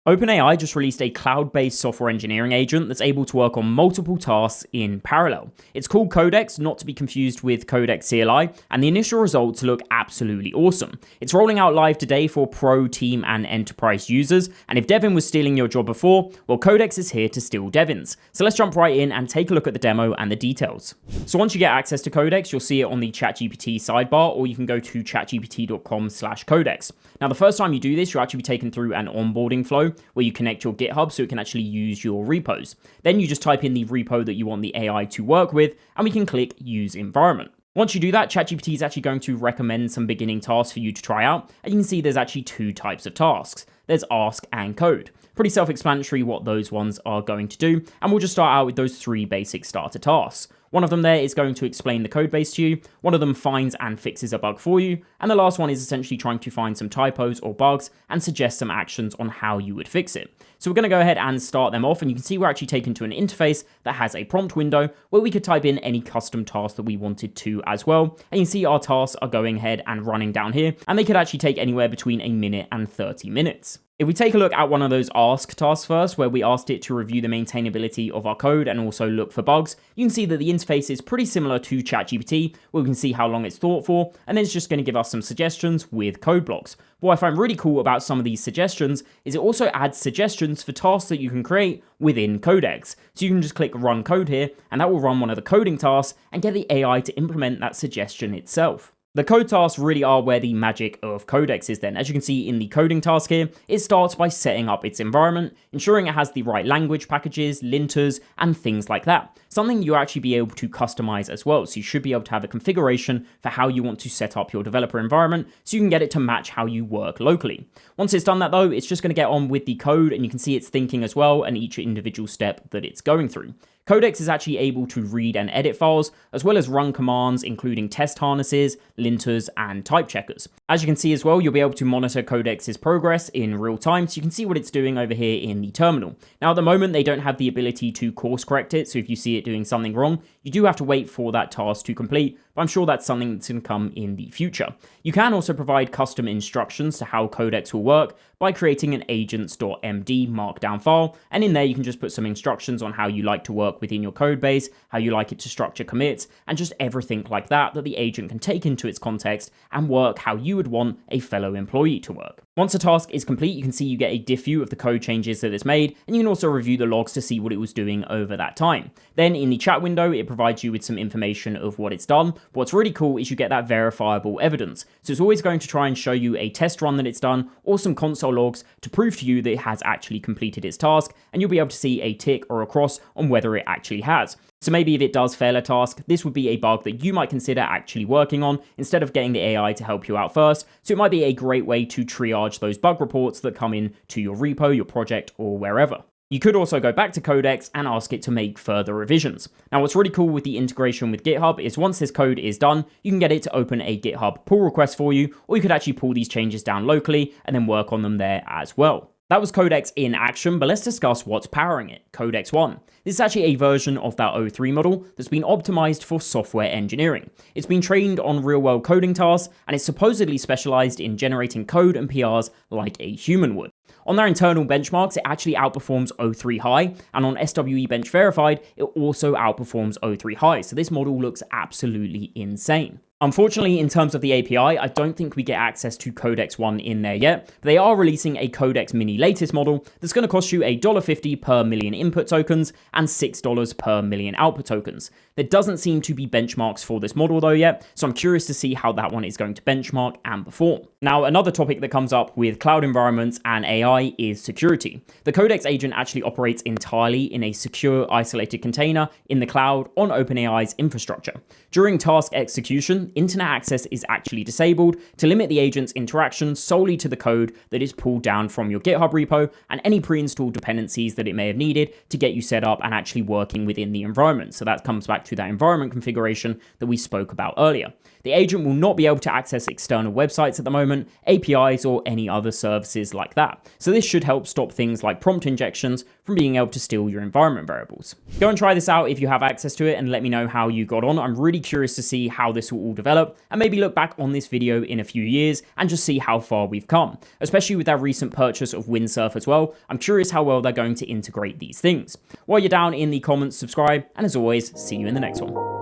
OpenAI just released a cloud-based software engineering agent that's able to work on multiple tasks in parallel. It's called Codex, not to be confused with Codex CLI, and the initial results look absolutely awesome. It's rolling out live today for Pro, Team, and Enterprise users, and if Devin was stealing your job before, well, Codex is here to steal Devin's. So let's jump right in and take a look at the demo and the details. So once you get access to Codex, you'll see it on the ChatGPT sidebar, or you can go to chatgpt.com/codex. Now, the first time you do this, you'll actually be taken through an onboarding flow where you connect your GitHub so it can actually use your repos. Then you just type in the repo that you want the AI to work with, and we can click Use Environment. Once you do that, ChatGPT is actually going to recommend some beginning tasks for you to try out, and you can see there's actually two types of tasks. There's Ask and Code. Pretty self-explanatory what those ones are going to do, and we'll just start out with those three basic starter tasks. One of them there is going to explain the code base to you, one of them finds and fixes a bug for you, and the last one is essentially trying to find some typos or bugs and suggest some actions on how you would fix it. So we're going to go ahead and start them off, and you can see we're actually taken to an interface that has a prompt window where we could type in any custom task that we wanted to as well. And you can see our tasks are going ahead and running down here, and they could actually take anywhere between a minute and 30 minutes. If we take a look at one of those ask tasks first, where we asked it to review the maintainability of our code and also look for bugs, you can see that the interface is pretty similar to ChatGPT, where we can see how long it's thought for, and then it's just going to give us some suggestions with code blocks. What I find really cool about some of these suggestions is it also adds suggestions for tasks that you can create within Codex. So you can just click Run Code here, and that will run one of the coding tasks and get the AI to implement that suggestion itself. The code tasks really are where the magic of Codex is then. As you can see in the coding task here, it starts by setting up its environment, ensuring it has the right language packages, linters, and things like that. Something you'll actually be able to customize as well. So you should be able to have a configuration for how you want to set up your developer environment so you can get it to match how you work locally. Once it's done that though, it's just going to get on with the code, and you can see it's thinking as well and each individual step that it's going through. Codex is actually able to read and edit files, as well as run commands, including test harnesses, linters, and type checkers. As you can see as well, you'll be able to monitor Codex's progress in real time, so you can see what it's doing over here in the terminal. Now, at the moment, they don't have the ability to course correct it, so if you see it doing something wrong, you do have to wait for that task to complete, but I'm sure that's something that's going to come in the future. You can also provide custom instructions to how Codex will work by creating an agents.md markdown file, and in there you can just put some instructions on how you like to work within your code base, how you like it to structure commits, and just everything like that the agent can take into its context and work how you would want a fellow employee to work. Once a task is complete, you can see you get a diff-view of the code changes that it's made, and you can also review the logs to see what it was doing over that time. Then in the chat window, it provides you with some information of what it's done. But what's really cool is you get that verifiable evidence. So it's always going to try and show you a test run that it's done or some console logs to prove to you that it has actually completed its task, and you'll be able to see a tick or a cross on whether it actually has. So maybe if it does fail a task, this would be a bug that you might consider actually working on instead of getting the AI to help you out first. So it might be a great way to triage those bug reports that come in to your repo, your project, or wherever. You could also go back to Codex and ask it to make further revisions. Now, what's really cool with the integration with GitHub is once this code is done, you can get it to open a GitHub pull request for you, or you could actually pull these changes down locally and then work on them there as well. That was Codex in action, but let's discuss what's powering it, Codex-1. This is actually a version of that O3 model that's been optimized for software engineering. It's been trained on real-world coding tasks, and it's supposedly specialized in generating code and PRs like a human would. On their internal benchmarks, it actually outperforms O3 High, and on SWE Bench Verified, it also outperforms O3 High, so this model looks absolutely insane. Unfortunately, in terms of the API, I don't think we get access to Codex-1 in there yet, but they are releasing a Codex-Mini latest model that's going to cost you $1.50 per million input tokens and $6 per million output tokens. There doesn't seem to be benchmarks for this model though yet, so I'm curious to see how that one is going to benchmark and perform. Now, another topic that comes up with cloud environments and AI is security. The Codex agent actually operates entirely in a secure, isolated container in the cloud on OpenAI's infrastructure. During task execution, internet access is actually disabled to limit the agent's interaction solely to the code that is pulled down from your GitHub repo and any pre-installed dependencies that it may have needed to get you set up and actually working within the environment. So that comes back to that environment configuration that we spoke about earlier. The agent will not be able to access external websites at the moment, moment, APIs, or any other services like that. So this should help stop things like prompt injections from being able to steal your environment variables. Go and try this out if you have access to it and let me know how you got on. I'm really curious to see how this will all develop and maybe look back on this video in a few years and just see how far we've come, especially with our recent purchase of Windsurf as well. I'm curious how well they're going to integrate these things. While you're down in the comments, subscribe, and as always, see you in the next one.